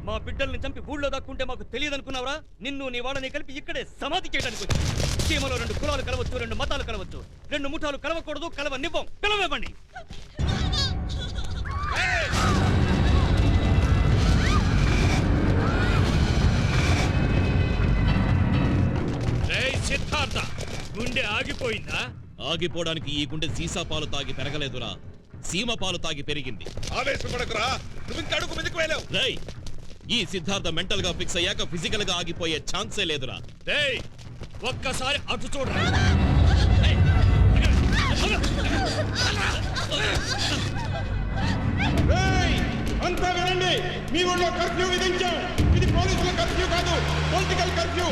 మా బిడ్డల్ని చంపి ఊళ్ళో దాక్కుంటే మాకు తెలియదనుకున్నావరా? నిన్ను నీ వాళ్ళని కలిపి ఇక్కడే సమాధి చేయడానికి వచ్చి. సీమలో 2 కులాలు కలవచ్చు, 2 మతాలు కలవచ్చు, 2 ముఠాలు కలవకూడదు, కలవనివ్వం. పిలవనివ్వండి. సిద్ధార్థ, గుండె ఆగిపోయిందా? ఆగిపోవడానికి ఈ గుండె సీసా పాలు తాగి పెరగలేదురా, సీమ పాలు తాగి పెరిగింది. ఆవేశపడకురా, నువ్వు ఇంకా అడుగు మీదకి వెళ్ళావు. రేయ్, ఈ సిద్ధార్థ మెంటల్ గా ఫిక్స్ అయ్యాక ఫిజికల్ గా ఆగిపోయే ఛాన్సే లేదురా. రేయ్, ఒక్కసారి అటు చూడరా. అంతా వినండి, మీ ఊళ్ళో కర్ఫ్యూ విధించాం. ఇది పోలీసుల కర్ఫ్యూ కాదు, పొలిటికల్ కర్ఫ్యూ.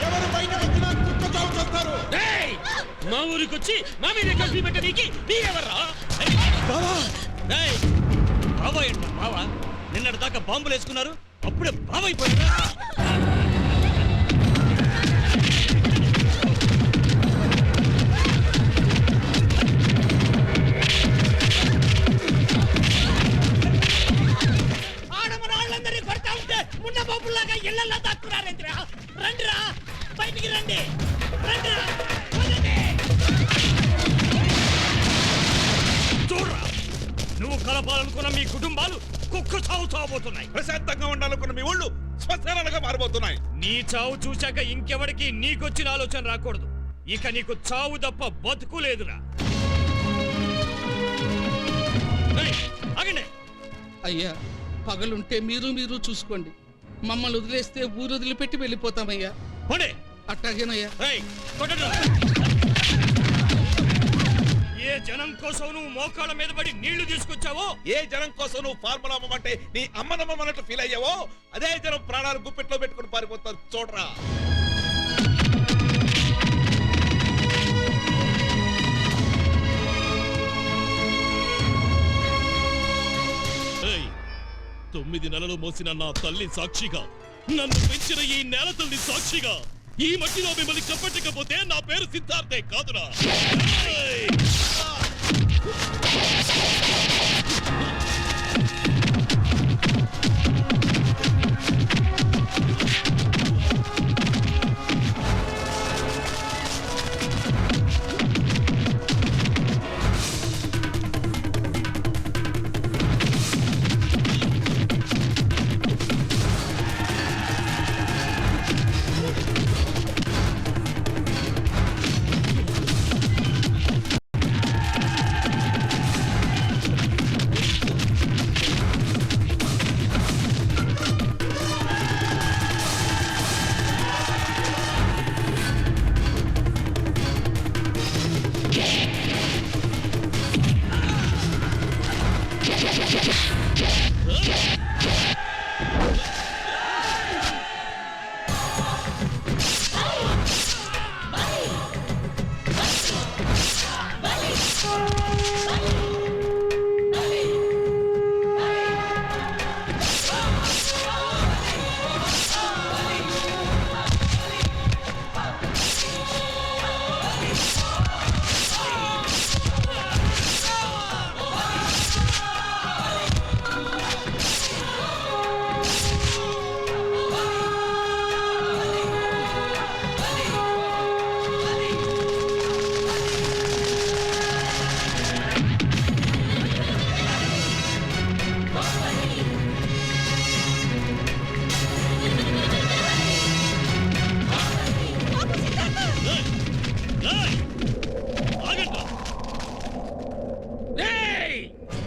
ఎవరు బయట వచ్చినా కుక్క చావు చేస్తారు. మా ఊరికి వచ్చి మా మీద కర్ఫ్యూ పెట్టడానికి మీరెవర్రా? బావా ఏంటా బావా? నిన్నటి దాకా బాంబులు వేసుకున్నారు, అప్పుడే బావైపోయారా? ఆడమరాళ్ళందరినీ కొడతా ఉంటే మున్న బాబుల్లాగా ఇళ్లలో దాక్కున్నారేంద్రా? రండిరా, బయటికి రండి. రండిరా, చూడరా, నువ్వు కలపాలనుకున్న మీ కుటుంబాలు కుక్క చావు చావబోతున్నాయి. ప్రశాంతంగా ఉండాలనుకున్న మీ ఊళ్ళు శ్మశానాలుగా మారబోతున్నాయి. నీ చావు చూశాక ఇంకెవరికి నీకొచ్చిన ఆలోచన రాకూడదు. ఇక నీకు చావు తప్ప బతుకు లేదురా. ఆగండి. అయ్యా, పగలుంటే మీరు చూసుకోండి. మమ్మల్ని వదిలేస్తే ఊరు వదిలిపెట్టి వెళ్ళిపోతామయ్యా. అట్టాగేనయ్యా. ఏ జనం కోసం నువ్వు మోకాళ్ళ మీద పడి నీళ్లు తీసుకొచ్చావో, ఏ జనం కోసం నువ్వు ఫార్ములా అమ్మమంటే నీ అమ్మనమ్మన్నట్టు ఫీల్ అయ్యావో, అదే జనం ప్రాణాలు గుప్పెట్లో పెట్టుకుని పారిపోతారు. చూడరా, ఏయ్, 9 నెలలు మోసిన నా తల్లి సాక్షిగా, నన్ను పెంచిన ఈ నేల తల్లి సాక్షిగా, ఈ మట్టిలో మిమ్మల్ని కప్పట్టకపోతే నా పేరు సిద్ధార్థే కాదురా.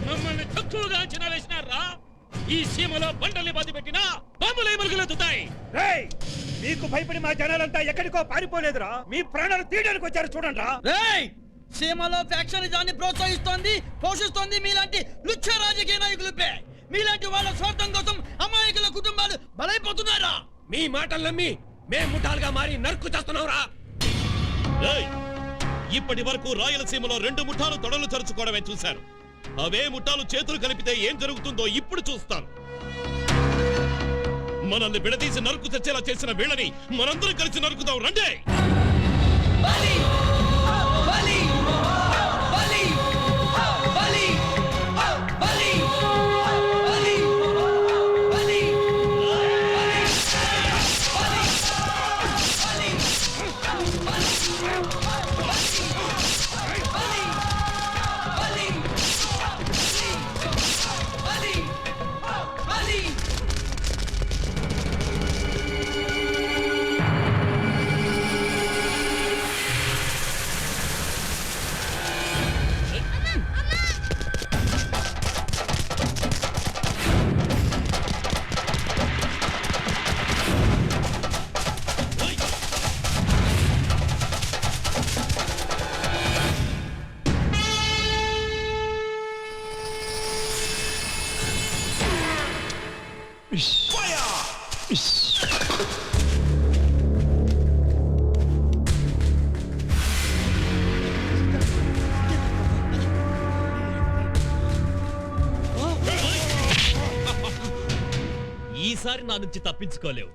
మమ్మల్ని తక్కువగా అంచనా వేసినారా? ఈ సీమలో బండల్ని బాధ పెట్టినా బాంబులే మరుగులెత్తుతాయి. మీకు భయపడి మా జనాలంతా ఎక్కడికో పారిపోలేదురా, మీ ప్రాణాలు తీయడానికి వచ్చారు. చూడండి రా. సీమలో ఫ్యాక్షనిజాన్ని ప్రోత్సహిస్తోంది, పోషిస్తోంది మీలాంటి లుచ్చ రాజకీయ నాయకులపై. మీలాంటి వాళ్ళ స్వార్థం కోసం అమాయకుల కుటుంబాలు బలైపోతున్నారా? మీ మాటలు నమ్మి మేం ముఠాలుగా మారి నరుకు చేస్తున్నావురా. ఇప్పటి వరకు రాయలసీమలో 2 ముఠాలు తొడలు చరుచుకోవడమే చూశారు. అవే ముఠాలు చేతులు కలిపితే ఏం జరుగుతుందో ఇప్పుడు చూస్తాను. మనల్ని విడదీసి నరుకు తెచ్చేలా చేసిన వీళ్ళని మనందరం కలిసి నరుకుదాం. రండి. ఈసారి నా నుంచి తప్పించుకోలేవు.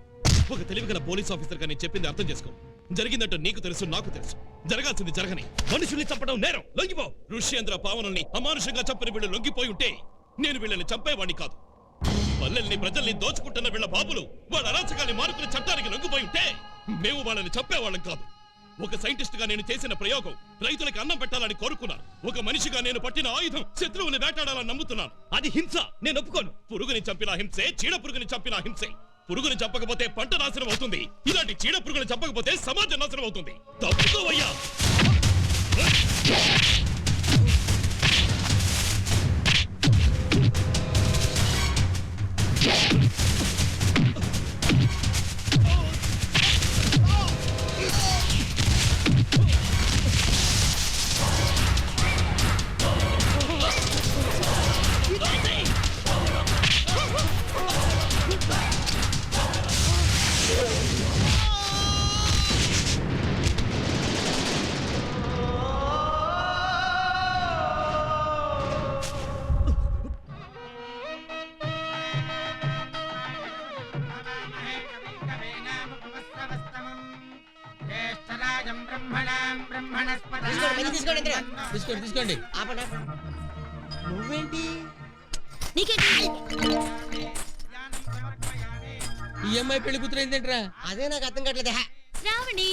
ఒక తెలివిగల పోలీస్ ఆఫీసర్ గా నేను చెప్పింది అర్థం చేసుకో. జరిగిందంటూ నీకు తెలుసు, నాకు తెలుసు. జరగాల్సింది జరగని. మనుషుల్ని చంపడం నేరం. లొంగిపో. ఋష్యేంద్ర పావనుల్ని అమానుషంగా చంపిన వీళ్ళు లొంగిపోయి ఉంటే నేను వీళ్ళని చంపేవాడిని కాదు. పల్లెల్ని ప్రజల్ని దోచుకుంటున్న వీళ్ళ బాబులు వాళ్ళ అరాచకాన్ని మానుకుని చట్టానికి లొంగిపోయి ఉంటే మేము వాళ్ళని చంపేవాళ్ళం కాదు. ఒక సైంటిస్ట్ గా నేను చేసిన ప్రయోగం రైతులకు అన్నం పెట్టాలని కోరుకున్నాను. ఒక మనిషిగా నేను పట్టిన ఆయుధం శత్రువుని వేటాడాలని నమ్ముతున్నాను. అది హింస, నేను ఒప్పుకోను. పురుగుని చంపిన హింసే, చీడ పురుగుని చంపిన హింసే. పురుగుని చంపకపోతే పంట నాశనం అవుతుంది. ఇలాంటి చీడ పురుగుని చంపకపోతే సమాజం నాశనం అవుతుంది. తప్పుకోవయ్యా. తీసుకోండి తీసుకోండి. నువ్వేంటి ఈ అమ్మాయి పెళ్లి కూతురు ఏంటంట్రా? అదే నాకు అర్థం కావట్లేదు. శ్రావణి,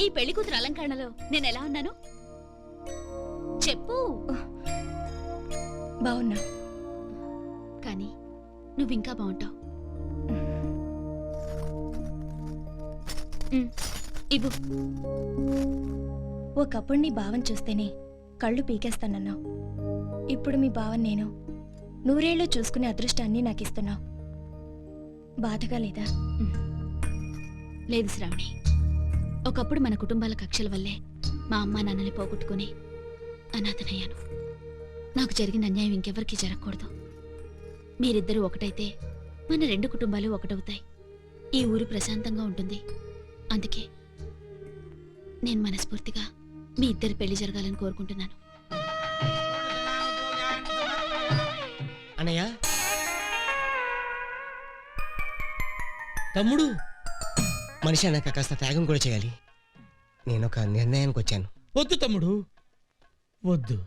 ఈ పెళ్లి కూతురు అలంకరణలో నేను ఎలా ఉన్నాను చెప్పు. బాగున్నా, కానీ నువ్వు ఇంకా బాగుంటావు. ఇవ్వు. ఒకప్పుడు నీ భావం చూస్తేనే కళ్ళు పీకేస్తానన్నావు. ఇప్పుడు మీ భావం నేను నూరేళ్లు చూసుకునే అదృష్టాన్ని నాకు ఇస్తున్నావు. బాధగా లేదా? లేదు శ్రావణి, ఒకప్పుడు మన కుటుంబాల కక్షల వల్లే మా అమ్మా నాన్నని పోగొట్టుకుని అనాథనయ్యాను. నాకు జరిగిన అన్యాయం ఇంకెవరికీ జరగకూడదు. మీరిద్దరూ ఒకటైతే మన రెండు కుటుంబాలు ఒకటవుతాయి. ఈ ఊరు ప్రశాంతంగా ఉంటుంది. అందుకే నేను మనస్ఫూర్తిగా మీ ఇద్దరి పెళ్లి జరగాలని కోరుకుంటున్నాను. అన్నయ్య, తమ్ముడు, మనిషి అన్నాక కాస్త త్యాగం కూడా చేయాలి. నేను ఒక నిర్ణయానికి వచ్చాను. వద్దు తమ్ముడు, వద్దు.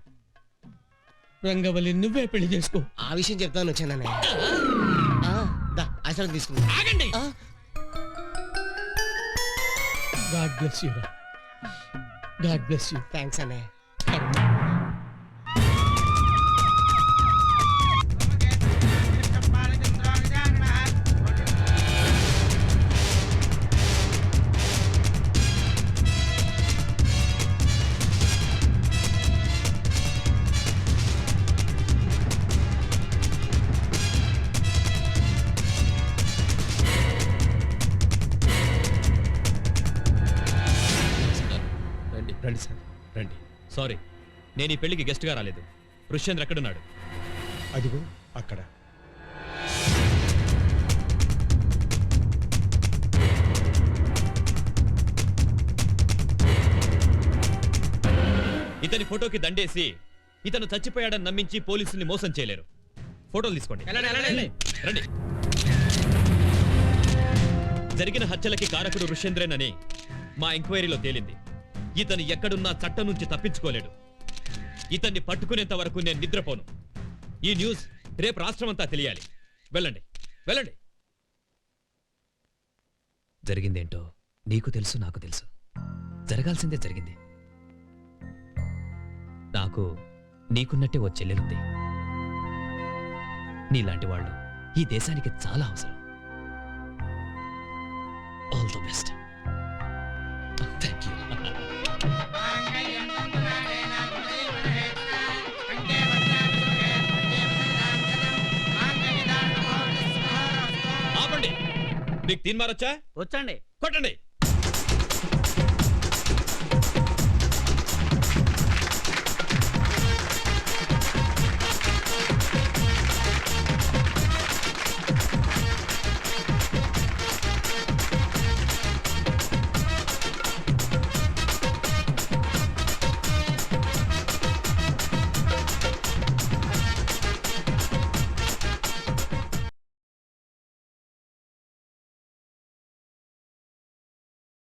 రంగవల్లి నువ్వే పెళ్లి చేసుకో. ఆ విషయం చెప్తాను వచ్చాను అన్నయ్య. ఆశీర్వాదం తీసుకున్నా. ఆగండి. God bless you. God bless you. Thanks అన్నయ్య. రండి సార్, రండి. సారీ, నేను ఈ పెళ్లికి గెస్ట్ గా రాలేదు. ఋష్యేంద్ర ఎక్కడున్నాడు? అదిగో అక్కడ. ఇతని ఫోటోకి దండేసి ఇతను చచ్చిపోయాడని నమ్మించి పోలీసుల్ని మోసం చేయలేరు. ఫోటోలు తీసుకోండి. రండి. జరిగిన హత్యలకి కారకుడు ఋష్యేంద్రేనని మా ఎంక్వైరీలో తేలింది. ఇతను ఎక్కడున్నా చట్టం నుంచి తప్పించుకోలేడు. ఇతన్ని పట్టుకునేంత వరకు నేను నిద్రపోను. ఈ న్యూస్ రేపు రాష్ట్రమంతా తెలియాలి. వెళ్ళండి, వెళ్ళండి. జరిగిందేంటో నీకు తెలుసు, నాకు తెలుసు. జరగాల్సిందే జరిగింది. నాకు నీకున్నట్టే ఓ చెల్లెలుంది. నీలాంటి వాళ్ళు ఈ దేశానికి చాలా అవసరం. All the best. Thank you. ఆపండి. మీకు తీన్ మారొచ్చా? వచ్చండి. కొట్టండి.